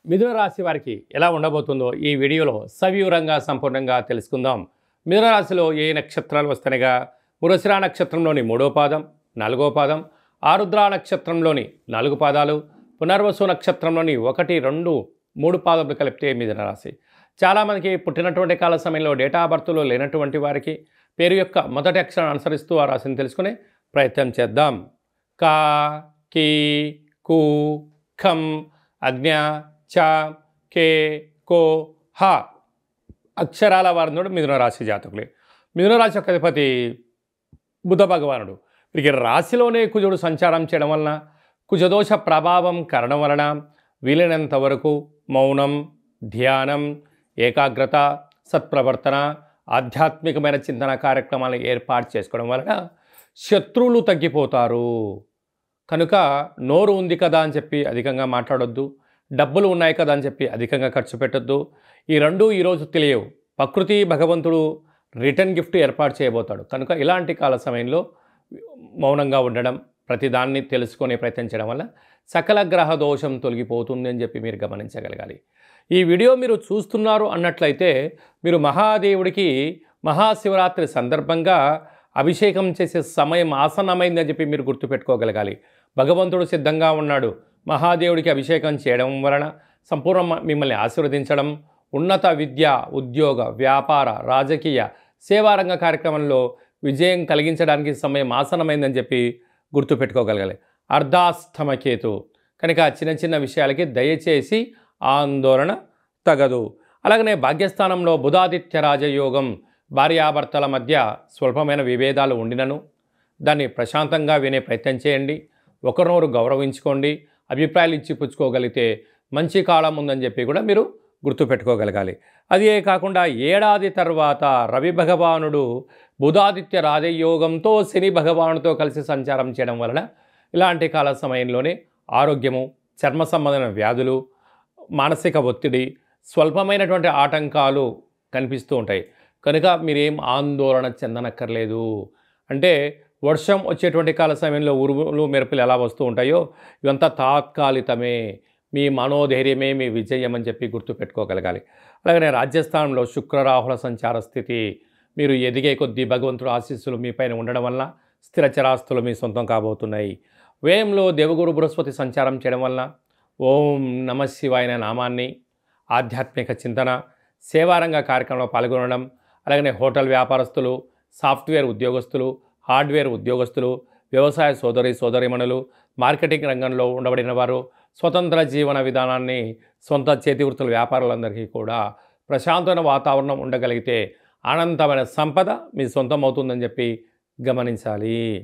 మిథున రాశి వారికి ఎలా ఉండబోతుందో ఈ వీడియోలో సవివరంగా సంపూర్ణంగా తెలుసుకుందాం. మిథున రాశిలో ఏ నక్షత్రాలు వస్తాయిగా మృగశిర నక్షత్రంలోని 3వ పాదం, 4వ పాదం, ఆరుద్ర నక్షత్రంలోని 4 పాదాలు, పునర్వసు నక్షత్రంలోని 1, 2, 3 పాదములు కలిపితే మిథున రాశి. చాలామందికి పుట్టినటువంటి కాల సమయంలో డేటా ఆఫ్ బర్త్లో లేనటువంటి వారికి పేరు యొక్క మొదటి అక్షరాన్ని అనుసరిస్తూ ఆ రాశిని తెలుసుకునే ప్రయత్నం చేద్దాం. కా, కీ, కు, ఖం, అజ్ఞ, చ, కే, కో, హ అక్షరాల వారినోడు మిథున రాశి జాతకులే. మిథున రాశి యొక్క అధిపతి బుధ భగవానుడు. వీరికి రాశిలోనే కుజుడు సంచారం చేయడం వలన, కుజదోష ప్రభావం కరణం వలన వీలైనంత వరకు మౌనం, ధ్యానం, ఏకాగ్రత, సత్ప్రవర్తన, ఆధ్యాత్మికమైన చింతన కార్యక్రమాలను ఏర్పాటు చేసుకోవడం వలన శత్రువులు తగ్గిపోతారు. కనుక నోరు ఉంది కదా అని చెప్పి అధికంగా మాట్లాడొద్దు, డబ్బులు ఉన్నాయి కదా అని చెప్పి అధికంగా ఖర్చు పెట్టొద్దు. ఈ రెండూ ఈరోజు తెలియవు. ప్రకృతి భగవంతుడు రిటర్న్ గిఫ్ట్ ఏర్పాటు చేయబోతాడు. కనుక ఇలాంటి కాల సమయంలో మౌనంగా ఉండడం, ప్రతిదాన్ని తెలుసుకునే ప్రయత్నం చేయడం వల్ల సకల గ్రహ దోషం తొలగిపోతుంది అని చెప్పి మీరు గమనించగలగాలి. ఈ వీడియో మీరు చూస్తున్నారు అన్నట్లయితే మీరు మహాదేవుడికి మహాశివరాత్రి సందర్భంగా అభిషేకం చేసే సమయం ఆసన్నమైందని చెప్పి మీరు గుర్తుపెట్టుకోగలగాలి. భగవంతుడు సిద్ధంగా ఉన్నాడు. మహాదేవుడికి అభిషేకం చేయడం వలన సంపూర్ణ మిమ్మల్ని ఆశీర్వదించడం, ఉన్నత విద్య, ఉద్యోగ, వ్యాపార, రాజకీయ, సేవారంగ కార్యక్రమంలో విజయం కలిగించడానికి సమయం ఆసన్నమైందని చెప్పి గుర్తుపెట్టుకోగలగాలి. అర్ధాష్టమకేతు కనుక చిన్న చిన్న విషయాలకి దయచేసి ఆందోళన తగదు. అలాగనే భాగ్యస్థానంలో బుధాదిత్య రాజయోగం, భార్యాభర్తల మధ్య స్వల్పమైన విభేదాలు ఉండినను దాన్ని ప్రశాంతంగా వినే ప్రయత్నం చేయండి. ఒకరినొకరు గౌరవించుకోండి. అభిప్రాయాలు ఇచ్చి పుచ్చుకోగలిగితే మంచి కాలం ఉందని చెప్పి కూడా మీరు గుర్తుపెట్టుకోగలగాలి. అదే కాకుండా ఏడాది తర్వాత రవి భగవానుడు బుధాదిత్య రాజయోగంతో శని భగవానుడితో కలిసి సంచారం చేయడం వలన ఇలాంటి కాల సమయంలోనే ఆరోగ్యము, చర్మ సంబంధమైన వ్యాధులు, మానసిక ఒత్తిడి, స్వల్పమైనటువంటి ఆటంకాలు కనిపిస్తూ ఉంటాయి. కనుక మీరేం ఆందోళన చెందనక్కర్లేదు. అంటే వర్షం వచ్చేటువంటి కాల సమయంలో ఉరుములు మెరుపులు ఎలా వస్తూ ఉంటాయో ఇవంతా తాత్కాలికమే. మీ మనోధైర్యమే మీ విజయం అని చెప్పి గుర్తుపెట్టుకోగలగాలి. అలాగనే రాజ్యస్థానంలో శుక్రరాహుల సంచార స్థితి, మీరు ఎదిగే కొద్దీ భగవంతుడు ఆశీస్సులు మీ పైన ఉండడం వల్ల స్థిరచరాస్తులు మీ సొంతం కాబోతున్నాయి. వ్యయంలో దేవగురు బృహస్పతి సంచారం చేయడం వలన ఓం నమ శివాయ అనే నామాన్ని, ఆధ్యాత్మిక చింతన, సేవారంగ కార్యక్రమంలో పాల్గొనడం, అలాగనే హోటల్ వ్యాపారస్తులు, సాఫ్ట్వేర్ ఉద్యోగస్తులు, హార్డ్వేర్ ఉద్యోగస్తులు, వ్యవసాయ సోదరీమణులు, మార్కెటింగ్ రంగంలో ఉండబడిన వారు, స్వతంత్ర జీవన విధానాన్ని సొంత చేతి వృత్తుల వ్యాపారులందరికీ కూడా ప్రశాంతమైన వాతావరణం ఉండగలిగితే అనంతమైన సంపద మీ సొంతం అవుతుందని చెప్పి గమనించాలి.